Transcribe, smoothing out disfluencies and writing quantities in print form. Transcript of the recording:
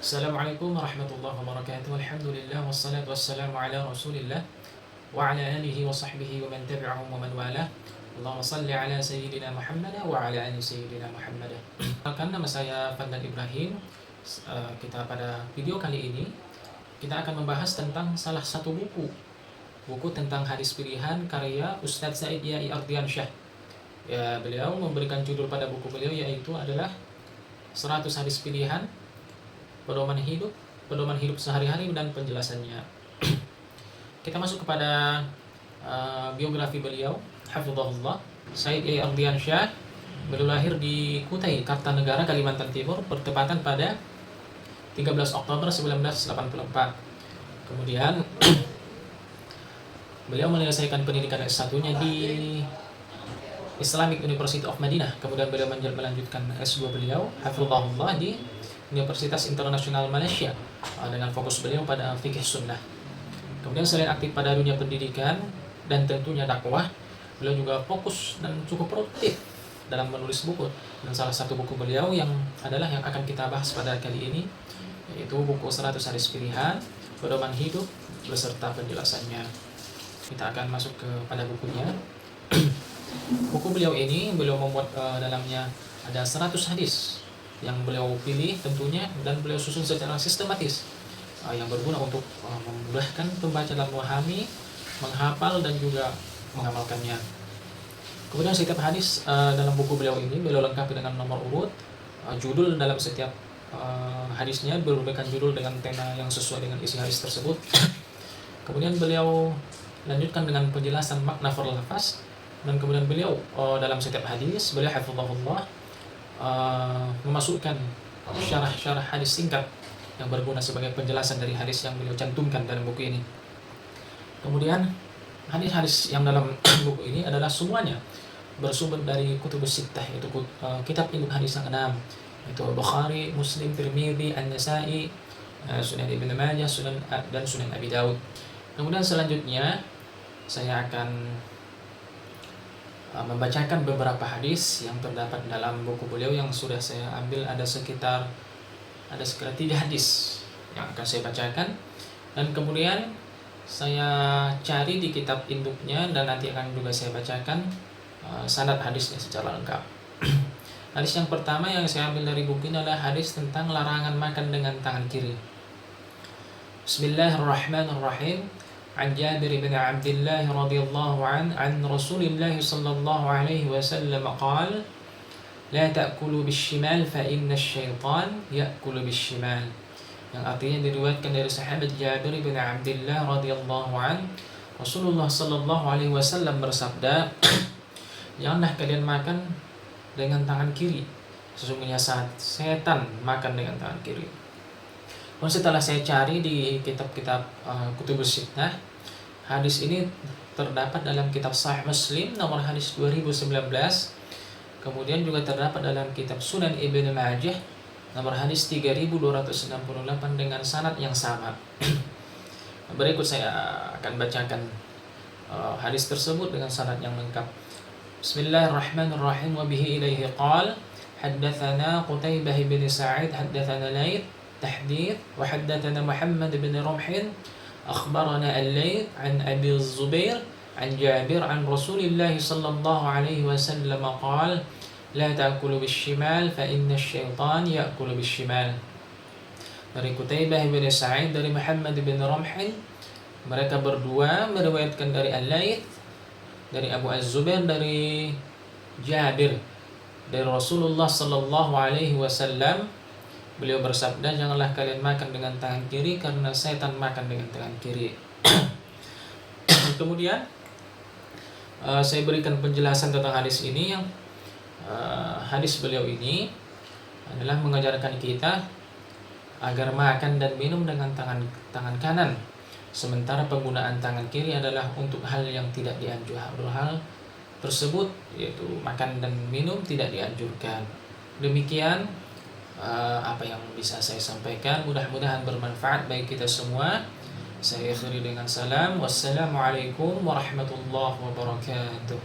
Assalamualaikum warahmatullahi wabarakatuh. Alhamdulillah wassalatu wassalamu ala Rasulillah wa ala alihi wa sahbihi wa man tabi'ahum wa man walah. Allahumma salli ala sayyidina Muhammad wa ala ali sayyidina Muhammad. Perkenalkan, nama saya Fadlan Ibrahim. Kita pada video kali ini kita akan membahas tentang salah satu buku tentang hadis pilihan karya Ustadz Said Yai Ardiansyah. Ya, beliau memberikan judul pada buku beliau yaitu adalah 100 hadis pilihan, pedoman hidup sehari-hari dan penjelasannya. Kita masuk kepada biografi beliau, hafizahullah. Said Yai Ardiansyah, beliau lahir di Kutai, Kartanegara, Kalimantan Timur, bertepatan pada 13 Oktober 1984. Kemudian beliau menyelesaikan pendidikan S1-nya di Islamic University of Madinah. Kemudian beliau melanjutkan S2 beliau, hafizahullah, di Universitas Internasional Malaysia dengan fokus beliau pada fikih sunnah. Kemudian selain aktif pada dunia pendidikan dan tentunya dakwah, beliau juga fokus dan cukup produktif dalam menulis buku. Dan salah satu buku beliau yang akan kita bahas pada kali ini yaitu buku 100 hadis pilihan, pedoman hidup beserta penjelasannya. Kita akan masuk pada bukunya. Buku beliau ini beliau membuat dalamnya ada 100 hadis yang beliau pilih tentunya dan beliau susun secara sistematis yang berguna untuk memudahkan pembaca dalam memahami, menghafal dan juga mengamalkannya. Kemudian setiap hadis dalam buku beliau ini beliau lengkapi dengan nomor urut, judul dalam setiap hadisnya berberikan judul dengan tema yang sesuai dengan isi hadis tersebut. Kemudian beliau lanjutkan dengan penjelasan makna lafaz, dan kemudian beliau dalam setiap hadis beliau hafizahullah memasukkan syarah hadis singkat yang berguna sebagai penjelasan dari hadis yang beliau cantumkan dalam buku ini. Kemudian hadis-hadis yang dalam buku ini adalah semuanya bersumber dari kutubus sittah, yaitu kitab induk hadis yang 6, yaitu Bukhari, Muslim, Tirmidzi, An-Nasa'i, Sunan Ibnu Majah, dan Sunan Abi Daud. Kemudian selanjutnya saya akan membacakan beberapa hadis yang terdapat dalam buku beliau yang sudah saya ambil. Ada sekitar 3 hadis yang akan saya bacakan, dan kemudian saya cari di kitab induknya dan nanti akan juga saya bacakan sanad hadisnya secara lengkap. Hadis yang pertama yang saya ambil dari buku ini adalah hadis tentang larangan makan dengan tangan kiri. Bismillahirrahmanirrahim. عن جابر بن عبد الله رضي الله عنه عن رسول الله صلى الله عليه وسلم قال لا تأكلوا بالشمال فإن الشيطان يأكل بالشمال, yang artinya diriwayatkan dari sahabat Jabir bin Abdullah radhiyallahu an, Rasulullah sallallahu alaihi wasallam bersabda, janganlah kalian makan dengan tangan kiri, sesungguhnya setan makan dengan tangan kiri. Dan setelah saya cari di kitab-kitab kutubus sittah, hadis ini terdapat dalam kitab Sahih Muslim nomor hadis 2019. Kemudian juga terdapat dalam kitab Sunan Ibnu Majah nomor hadis 3268 dengan sanad yang sama. Berikut saya akan bacakan hadis tersebut dengan sanad yang lengkap. Bismillahirrahmanirrahim. Wa bihi ilaihi qala haddatsana Qutaibah bin Sa'id haddatsana Laits تحديث وحدثنا محمد بن رمح أخبرنا الليث عن أبي الزبير عن جابر عن رسول الله صلى الله عليه وسلم قال لا تأكلوا بالشمال فإن الشيطان يأكل بالشمال. Dari Qutaibah bin Sa'id, dari Muhammad bin Ramhin, mereka berdua meriwayatkan dari Al-Laits, dari Abu Az-Zubair, dari Jabir, dari Rasulullah sallallahu alaihi wasallam. Beliau bersabda, janganlah kalian makan dengan tangan kiri karena setan makan dengan tangan kiri. Kemudian saya berikan penjelasan tentang hadis ini. Yang hadis beliau ini adalah mengajarkan kita agar makan dan minum dengan tangan kanan, sementara penggunaan tangan kiri adalah untuk hal yang tidak dianjurkan. Hal tersebut yaitu makan dan minum tidak dianjurkan. Demikian apa yang bisa saya sampaikan, mudah-mudahan bermanfaat bagi kita semua. Saya akhiri dengan salam. Wassalamualaikum warahmatullahi wabarakatuh.